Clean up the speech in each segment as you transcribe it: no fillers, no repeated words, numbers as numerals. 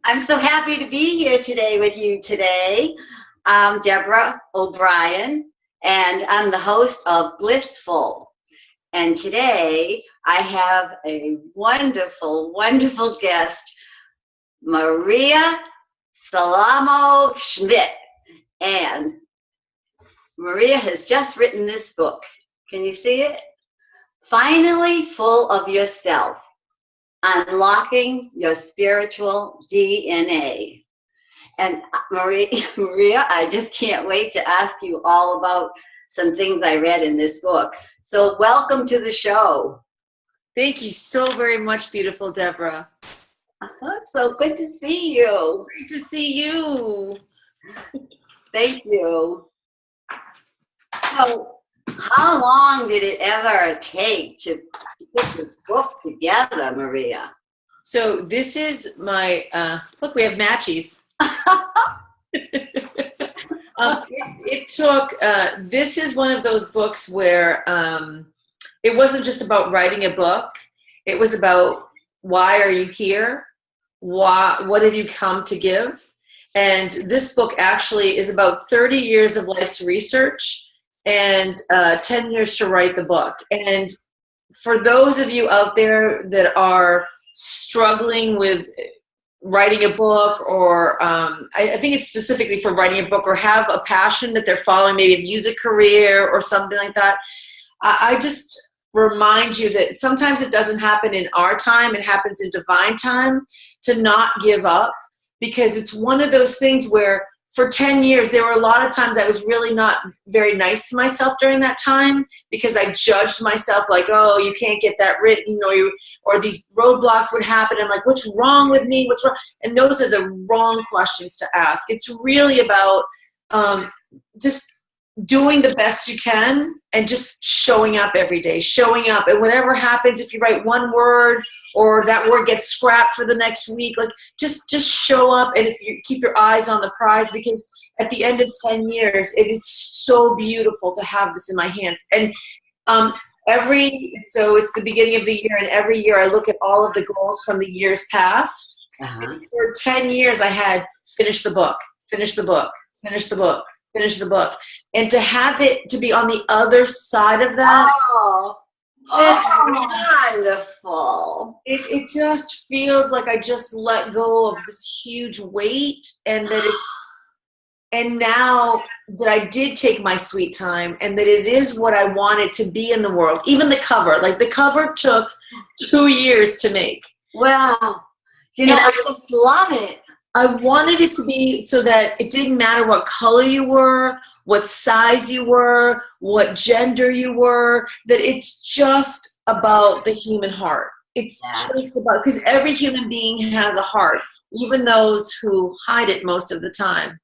I'm so happy to be here today with you today. I'm Deborah O'Brien, and I'm the host of BlissFull. And today I have a wonderful, wonderful guest, Maria Salomao-Schmidt. And Maria has just written this book. Can you see it? Finally Full of Yourself. Unlocking Your Spiritual DNA. And Maria, I just can't wait to ask you all about some things I read in this book. So welcome to the show. Thank you so very much, beautiful Deborah. So good to see you. Great to see you. Thank you. So how long did it ever take to put the book together, Maria? So this is my, look, we have matchies. It took, this is one of those books where it wasn't just about writing a book. It was about why are you here? What have you come to give? And this book actually is about 30 years of life's research and 10 years to write the book. And for those of you out there that are struggling with writing a book, or I think it's specifically for writing a book, or have a passion that they're following, maybe a music career or something like that, I just remind you that sometimes it doesn't happen in our time, it happens in divine time, to not give up, because it's one of those things where for 10 years, there were a lot of times I was really not very nice to myself during that time, because I judged myself like, oh, you can't get that written, or these roadblocks would happen. I'm like, what's wrong with me? What's wrong? And those are the wrong questions to ask. It's really about just doing the best you can and just showing up every day, showing up. And whatever happens, if you write one word or that word gets scrapped for the next week, like just show up. And if you keep your eyes on the prize, because at the end of 10 years, it is so beautiful to have this in my hands. And so it's the beginning of the year, and every year I look at all of the goals from the years past. And for 10 years I had finish the book, finish the book, finish the book, finish the book. And to have it to be on the other side of that, wonderful. It just feels like I just let go of this huge weight, and now that I did take my sweet time, and that it is what I wanted to be in the world. Even the cover, like the cover took 2 years to make. Wow. I just love it. I wanted it to be so that it didn't matter what color you were, what size you were, what gender you were, that it's just about the human heart. It's just about, because every human being has a heart, even those who hide it most of the time.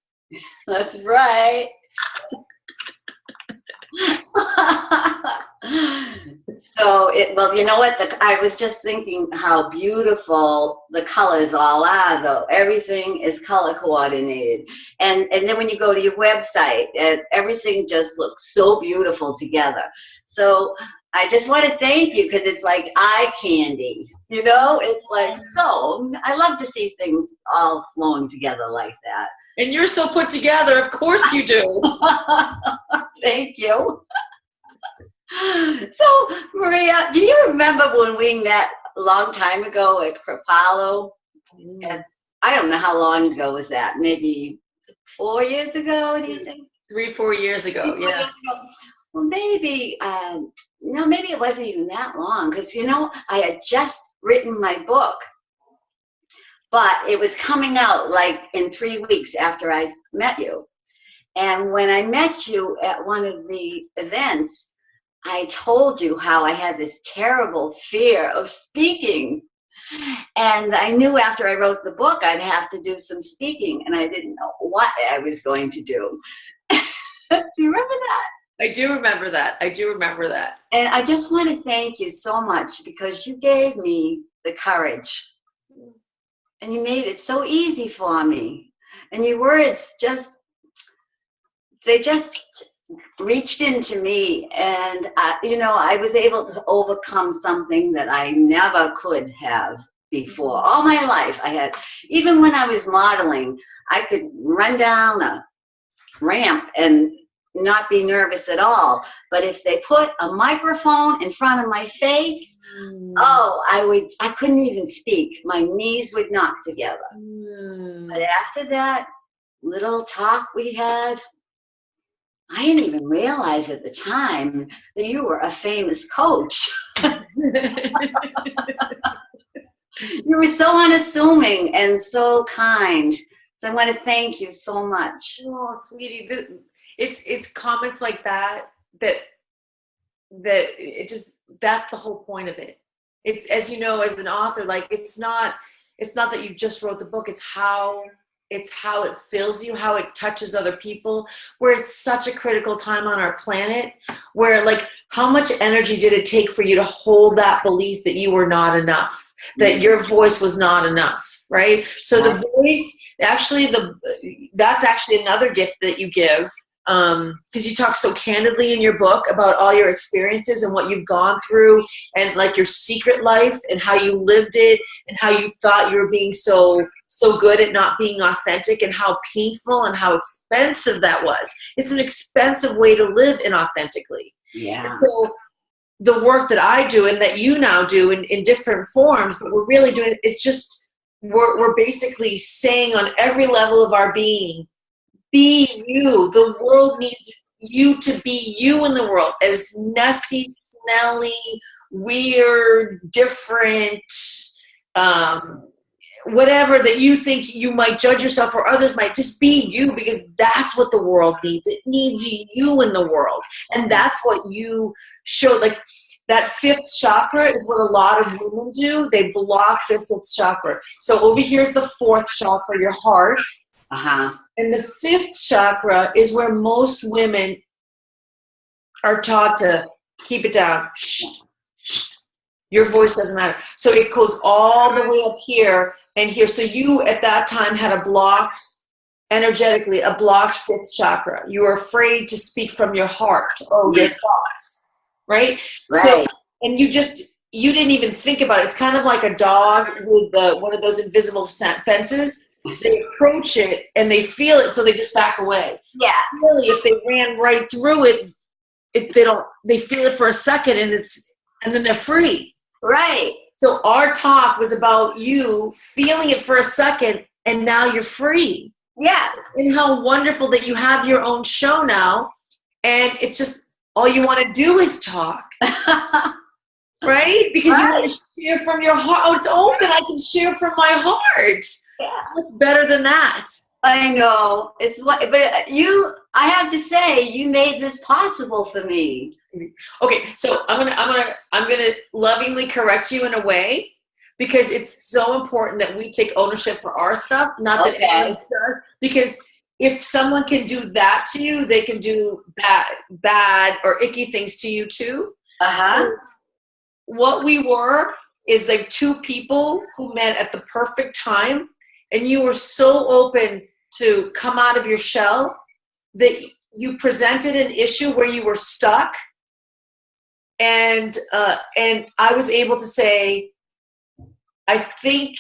That's right. So well, you know what? I was just thinking how beautiful the colors all are, though. Everything is color coordinated, and then when you go to your website, everything just looks so beautiful together. So I just want to thank you, because it's like eye candy. It's like, so I love to see things all flowing together like that. And you're so put together. Of course you do. Thank you. So, Maria, do you remember when we met a long time ago at Kripalu? And I don't know how long ago was that. Maybe 4 years ago, do you think? 3-4 years ago, yeah. Years ago. Well, maybe, maybe it wasn't even that long, because, I had just written my book. But it was coming out like in 3 weeks after I met you. And when I met you at one of the events, I told you how I had this terrible fear of speaking. And I knew after I wrote the book, I'd have to do some speaking, and I didn't know what I was going to do. Do you remember that? I do remember that. I do remember that. And I just want to thank you so much, because you gave me the courage. And you made it so easy for me. And your words they just reached into me, and I was able to overcome something that I never could have before. All my life I had, Even when I was modeling, I could run down a ramp and not be nervous at all. But if they put a microphone in front of my face, oh, I couldn't even speak. My knees would knock together. But after that little talk we had, I didn't even realize at the time that you were a famous coach. You were so unassuming and so kind. So I want to thank you so much. Oh, sweetie, it's comments like that it just, that's the whole point of it. It's, as you know, as an author, like it's not that you just wrote the book, it's how it fills you, how it touches other people, where it's such a critical time on our planet, where like, how much energy did it take for you to hold that belief that you were not enough, that your voice was not enough, right? So the voice, actually, that's actually another gift that you give, because you talk so candidly in your book about all your experiences and what you've gone through, and like your secret life and how you lived it, and how you thought you were being so good at not being authentic, and how painful and how expensive that was. It's an expensive way to live inauthentically. Yeah. And so the work that I do and that you now do in different forms, but we're really doing, it's just, we're basically saying on every level of our being, be you. The world needs you to be you in the world, as messy, smelly, weird, different, whatever that you think you might judge yourself or others might, just be you, because that's what the world needs. It needs you in the world. And that's what you showed. Like that fifth chakra is what a lot of women do. They block their fifth chakra. So over here is the fourth chakra, your heart. And the fifth chakra is where most women are taught to keep it down. Shh, shh. Your voice doesn't matter. So it goes all the way up here and here. So you at that time had energetically a blocked fifth chakra. You were afraid to speak from your heart or your thoughts, right? So, and you didn't even think about it. It's kind of like a dog with one of those invisible fences. They approach it and they feel it, so they just back away. Yeah. Really, if they ran right through it, they feel it for a second and then they're free. Right. So our talk was about you feeling it for a second, and now you're free. Yeah. And how wonderful that you have your own show now, and it's just all you want to do is talk. Right? Because you want to share from your heart. Oh, it's open. I can share from my heart. Yeah. What's better than that? I know. But I have to say, you made this possible for me. Okay, so I'm gonna lovingly correct you in a way, because it's so important that we take ownership for our stuff, not that anyone does. Because if someone can do that to you, they can do bad or icky things to you too. What we were is like two people who met at the perfect time, and you were so open to come out of your shell that you presented an issue where you were stuck, and I was able to say, I think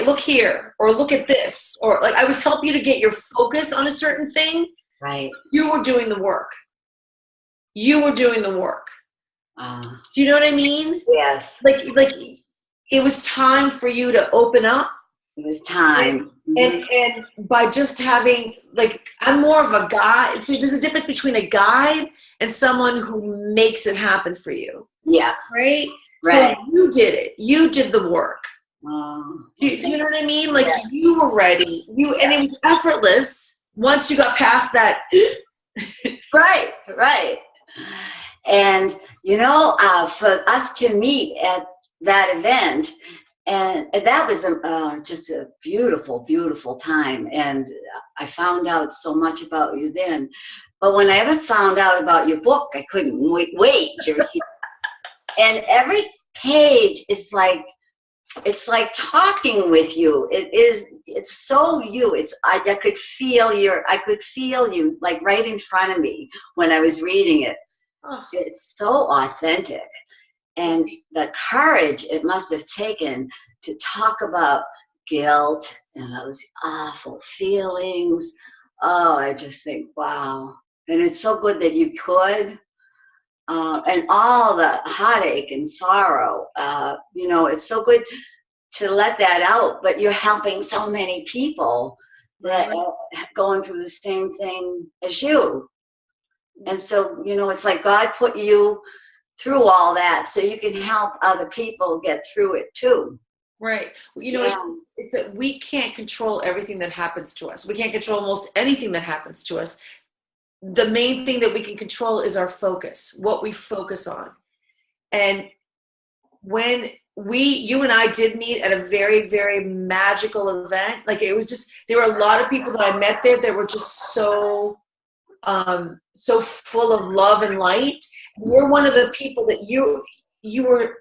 look here, or look at this, or like I was helping you to get your focus on a certain thing. Right. You were doing the work. You were doing the work. Do you know what I mean? Yes. Like it was time for you to open up. It was time. And by just having, like, I'm more of a guide. See, there's a difference between a guide and someone who makes it happen for you. Yeah. Right? So you did it. You did the work. Do you know what I mean? Like you were ready. And it was effortless once you got past that. Right. And, for us to meet at that event, and that was just a beautiful, beautiful time. And I found out so much about you then. But when I ever found out about your book, I couldn't wait to read. And every page is like, it's like talking with you. It's so you. I could feel you like right in front of me when I was reading it. Oh. It's so authentic. And the courage it must have taken to talk about guilt and those awful feelings. Oh, I just think, wow. And it's so good that you could. And all the heartache and sorrow, it's so good to let that out, but you're helping so many people that are going through the same thing as you. And so, it's like God put you through all that so you can help other people get through it too. Right. It's that we can't control everything that happens to us. We can't control most anything that happens to us. The main thing that we can control is our focus, what we focus on. And when you and I did meet at a very, very magical event, like it was just, there were a lot of people that I met there that were just so full of love and light. You're one of the people that you were,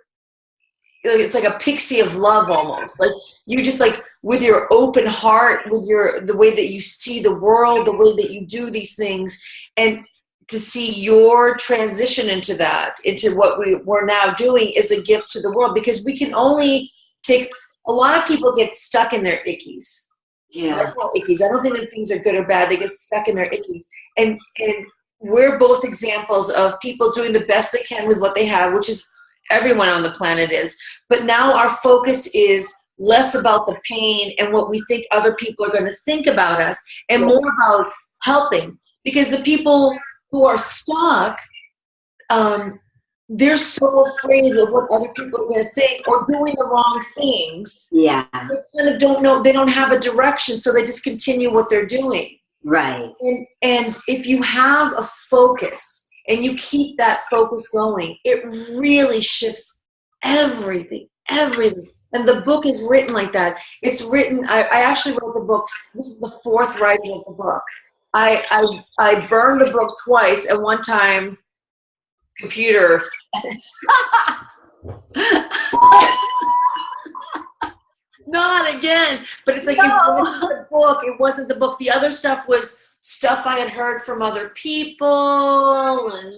it's like a pixie of love almost. Like you just like with your open heart, with the way that you see the world, the way that you do these things, and to see your transition into what we're now doing is a gift to the world, because we can only take, a lot of people get stuck in their ickies. Yeah. I call ickies. I don't think that things are good or bad. They get stuck in their ickies. And we're both examples of people doing the best they can with what they have, which is everyone on the planet is. But now our focus is less about the pain and what we think other people are going to think about us, and more about helping. Because the people who are stuck, they're so afraid of what other people are going to think, or doing the wrong things. Yeah. They kind of don't know, they don't have a direction, so they just continue what they're doing. Right. And if you have a focus and you keep that focus going, it really shifts everything. And the book is written like that. It's written, I actually wrote the book, this is the 4th writing of the book. I burned the book twice, and one time, computer. Not again. But it's like, no. It wasn't the book. The other stuff was stuff I had heard from other people, and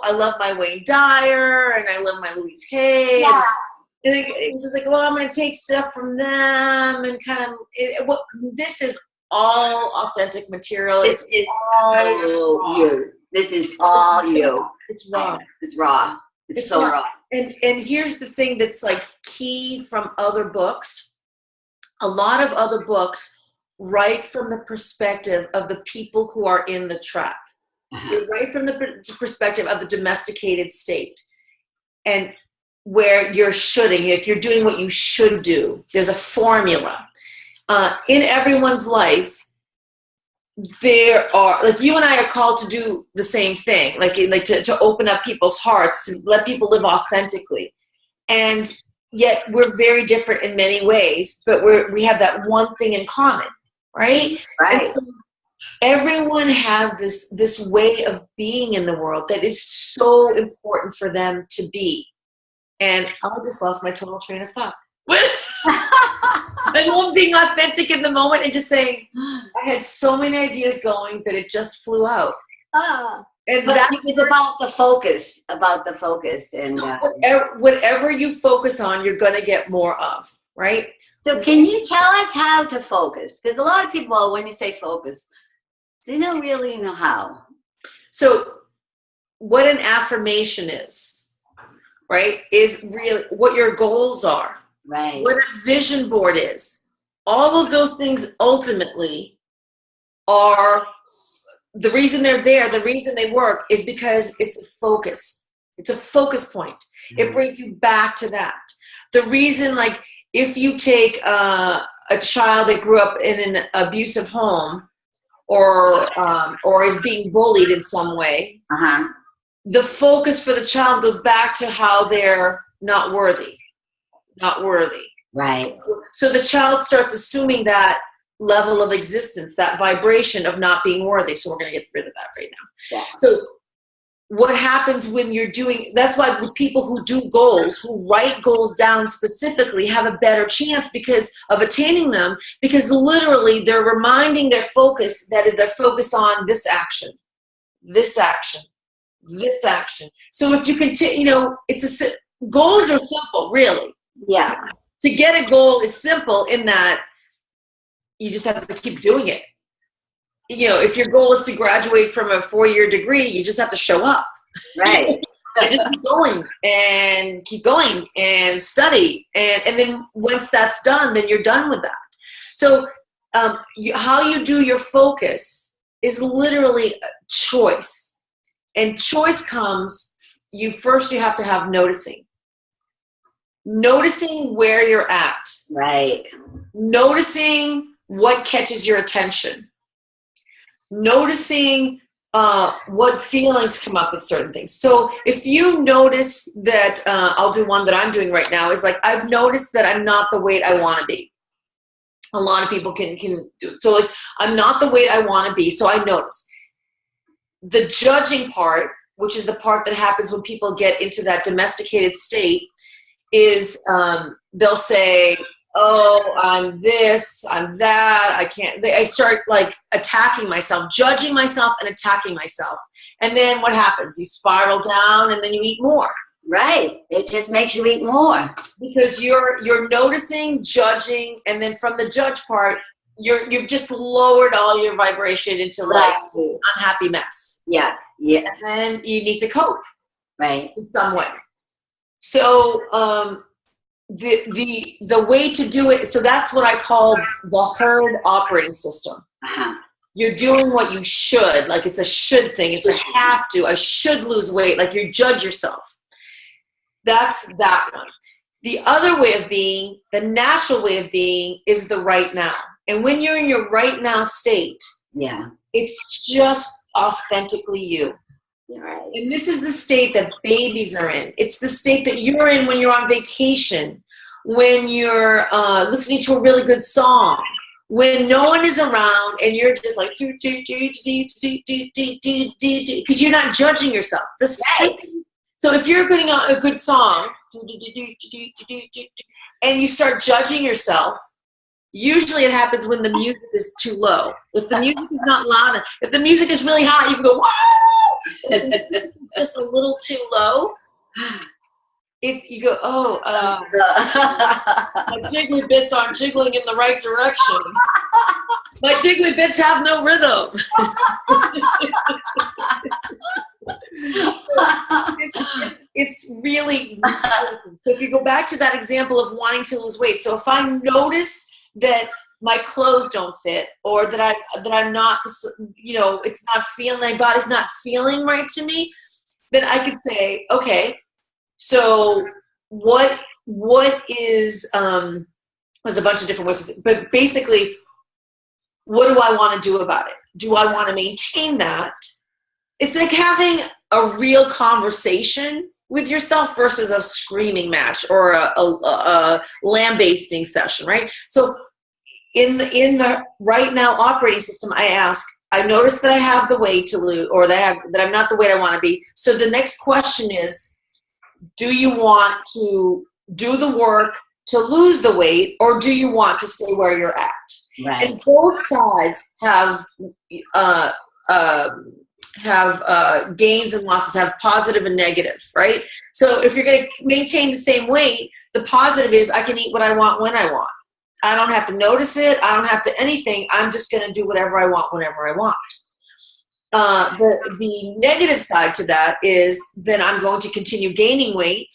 I love my Wayne Dyer, and I love my Louise Hay. Yeah. And it was just like, well, I'm going to take stuff from them, and kind of, this is all authentic material. It's all you. This is all you. It's raw. It's raw. It's so raw. And here's the thing that's like key from other books. A lot of other books write from the perspective of the people who are in the trap. They write from the perspective of the domesticated state, and where you're shoulding, like you're doing what you should do. There's a formula. In everyone's life, there are, like you and I are called to do the same thing, like to open up people's hearts, to let people live authentically. And yet we're very different in many ways, but we have that one thing in common, right? Right. So everyone has this way of being in the world that is so important for them to be. And I just lost my total train of thought. I love being authentic in the moment and just saying, I had so many ideas going that it just flew out. And but it was about the focus. And whatever you focus on, you're going to get more of, right? So can you tell us how to focus? Because a lot of people, when you say focus, they don't really know how. So what an affirmation is, right, is really what your goals are. Right. What a vision board is. All of those things ultimately are, the reason they're there, the reason they work is because it's a focus. It's a focus point. Mm-hmm. It brings you back to that. The reason, like, if you take a child that grew up in an abusive home or is being bullied in some way, the focus for the child goes back to how they're not worthy. Not worthy. Right. So the child starts assuming that level of existence, that vibration of not being worthy. So we're going to get rid of that right now. Yeah. So what happens when you're doing, that's why with people who do goals, who write goals down specifically, have a better chance because of attaining them, because literally they're reminding their focus that they're focused on this action, this action, this action. So if you continue, goals are simple, really. Yeah. To get a goal is simple in that you just have to keep doing it. You know, if your goal is to graduate from a 4-year degree, you just have to show up. Right. And just keep going and study. And then once that's done, then you're done with that. So how you do your focus is literally a choice. And choice comes, you have to have noticing. Noticing where you're at. Right. Noticing what catches your attention. Noticing what feelings come up with certain things. So if you notice that, I'll do one that I'm doing right now, is like, I've noticed that I'm not the weight I want to be. A lot of people can do it. So like, I'm not the weight I want to be. So I notice. The judging part, which is the part that happens when people get into that domesticated state, is they'll say, oh, I'm this, I'm that, I can't. I start like attacking myself, judging myself and attacking myself. And then what happens? You spiral down and then you eat more. Right. It just makes you eat more. Because you're noticing, judging, and then from the judge part, you've just lowered all your vibration into like unhappy mess. Yeah. Yeah. And then you need to cope. Right. In some way. So the way to do it, so that's what I call the herd operating system. Uh-huh. You're doing what you should, like it's a should thing, it's a have to, I should lose weight, like you judge yourself. That's that one. The other way of being, the natural way of being, is the right now. And when you're in your right now state, yeah, it's just authentically you. Right. And this is the state that babies are in. It's the state that you're in when you're on vacation, when you're listening to a really good song, when no one is around and you're just like, because you're not judging yourself. So if you're getting a good song and you start judging yourself, usually it happens when the music is too low. If the music is not loud enough, if the music is really high, you can go, whoa! It's just a little too low. You go, oh, my jiggly bits aren't jiggling in the right direction. My jiggly bits have no rhythm. It's really important. So if you go back to that example of wanting to lose weight, so if I notice that my clothes don't fit, or that I'm not, you know, it's not feeling, my body's not feeling right to me, then I could say, okay, so what is, there's a bunch of different ways, but basically, what do I want to do about it? Do I want to maintain that? It's like having a real conversation with yourself versus a screaming match or a lambasting session, right? So in the right now operating system, I notice that I have the weight to lose, or that I'm not the weight I want to be. So the next question is, do you want to do the work to lose the weight, or do you want to stay where you're at? Right. And both sides have gains and losses, have positive and negative, right? So if you're going to maintain the same weight, the positive is I can eat what I want when I want. I don't have to notice it. I don't have to anything. I'm just going to do whatever I want whenever I want. The negative side to that is then I'm going to continue gaining weight,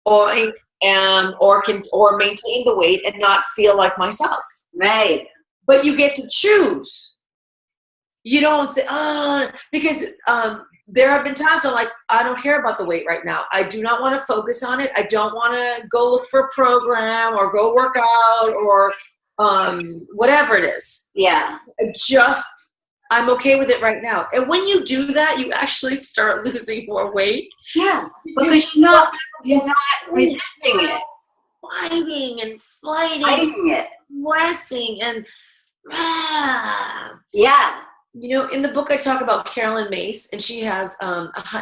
or maintain the weight and not feel like myself. Right. But you get to choose. You don't say, because there have been times I'm like, I don't care about the weight right now. I do not want to focus on it. I don't want to go look for a program or go work out or whatever it is. Yeah. I'm okay with it right now. And when you do that, you actually start losing more weight. Yeah. Because you're not resisting it. Fighting and fighting. Fighting it. Pressing and yeah. You know, in the book I talk about Carolyn Mace, and she has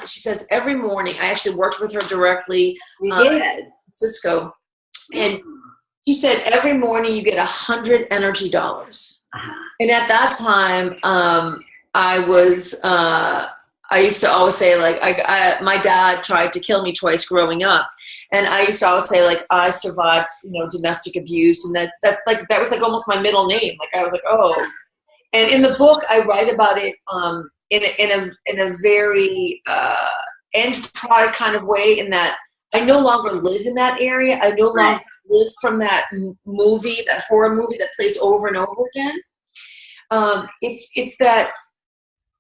she says every morning, I actually worked with her directly. You did. Cisco. And she said every morning you get 100 energy dollars. And at that time, I used to always say, like, my dad tried to kill me twice growing up. And I used to always say, like, I survived, domestic abuse. And that was like almost my middle name. Like, I was like, oh. And in the book, I write about it in a very end product kind of way, in that I no longer live in that area. I no longer live from that movie, that horror movie that plays over and over again. It's that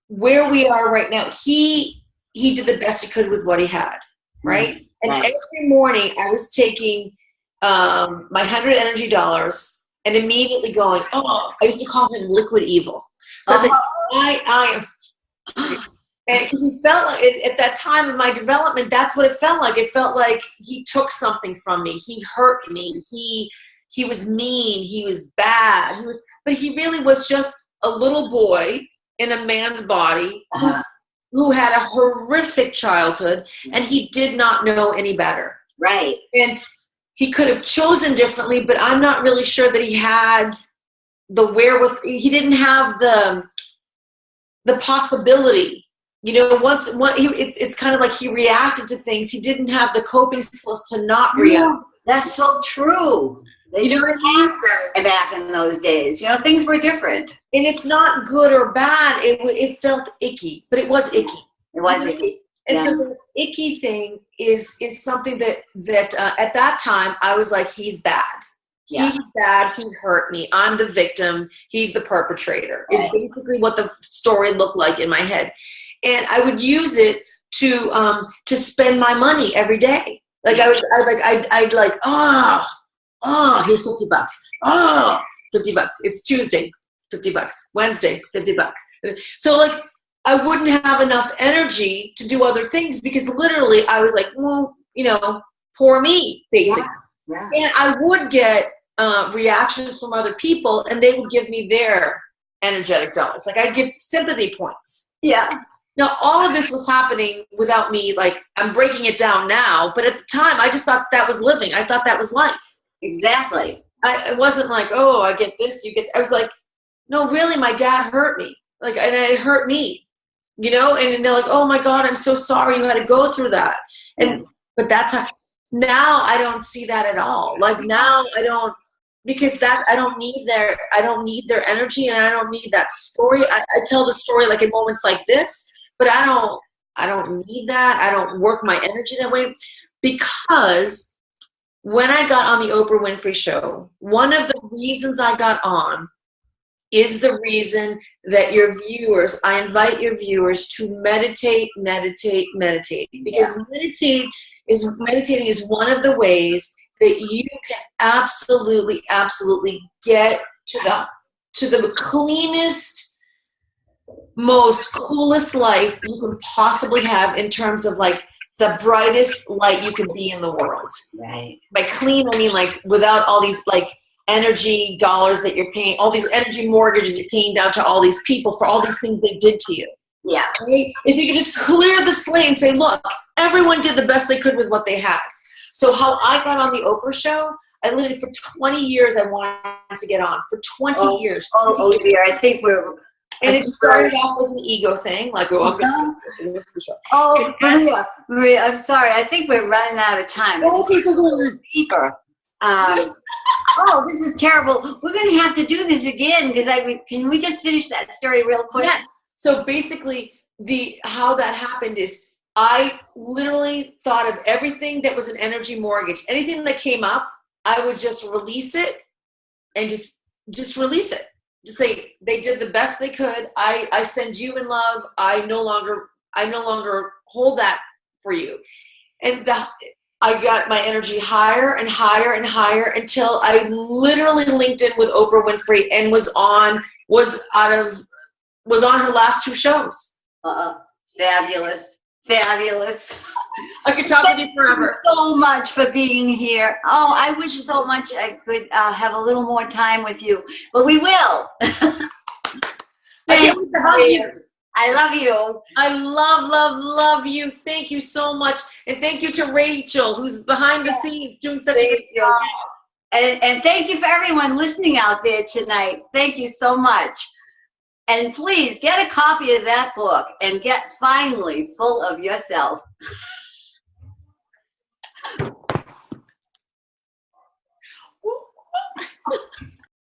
where we are right now, he did the best he could with what he had, right? And every morning I was taking my 100 energy dollars and immediately going, oh, I used to call him liquid evil. So it's like, I am, and because he felt like, at that time of my development, that's what it felt like. It felt like he took something from me. He hurt me. He was mean. He was bad. But he really was just a little boy in a man's body who had a horrific childhood, and he did not know any better. Right. And he could have chosen differently, but I'm not really sure that he had the wherewithal. He didn't have the possibility. It's kind of like he reacted to things. He didn't have the coping skills to not react. That's so true. They didn't have that back in those days. Things were different. And it's not good or bad. It felt icky, but it was icky. It was icky. And so the icky thing is something that at that time I was like, he's bad. Yeah. He's bad. He hurt me. I'm the victim. He's the perpetrator. Is basically what the story looked like in my head. And I would use it to spend my money every day. Like I'd like, oh, here's $50. Oh, $50. It's Tuesday, $50. Wednesday, $50. So like I wouldn't have enough energy to do other things because literally I was like, well, poor me, basically. Yeah. And I would get reactions from other people, and they would give me their energetic dollars. Like I'd get sympathy points. Yeah. Now, all of this was happening without me, like, I'm breaking it down now, but at the time, I just thought that was living. I thought that was life. Exactly. It wasn't like, oh, I get this, I was like, no, really, my dad hurt me. Like, and it hurt me, and they're like, oh my God, I'm so sorry you had to go through that. But that's how, now I don't see that at all. Like now I don't, because I don't need their energy, and I don't need that story. I tell the story like in moments like this, but I don't need that. I don't work my energy that way, because when I got on the Oprah Winfrey Show, one of the reasons I got on is the reason that I invite your viewers to meditate, because meditating is one of the ways that you can absolutely get to the cleanest, most coolest life you can possibly have, in terms of like the brightest light you can be in the world. Right. By clean, I mean like without all these like energy dollars that you're paying, all these energy mortgages you're paying down to all these people for all these things they did to you. Yeah. Right? If you could just clear the slate and say, look, everyone did the best they could with what they had. So how I got on the Oprah Show, I literally for 20 years I wanted to get on. For 20 years. Oh dear, I think we're... And it started off as an ego thing, like, oh, I'm going to the Oprah Show. Oh, Maria, I'm sorry. I think we're running out of time. Oh, okay, so deeper. Oh, this is terrible. We're going to have to do this again, because can we just finish that story real quick? Yes. So basically, how that happened is I literally thought of everything that was an energy mortgage. Anything that came up, I would just release it, and just release it. Just say they did the best they could. I send you in love. I no longer hold that for you. And I got my energy higher and higher and higher until I literally linked in with Oprah Winfrey and was on her last 2 shows. Fabulous. I could talk with you forever. Thank you so much for being here. Oh, I wish so much I could have a little more time with you, but we will. I love you. I love you. I love you. Thank you so much. And thank you to Rachel, who's behind the scenes doing such a good job. And thank you for everyone listening out there tonight. Thank you so much. And please get a copy of that book and get finally full of yourself.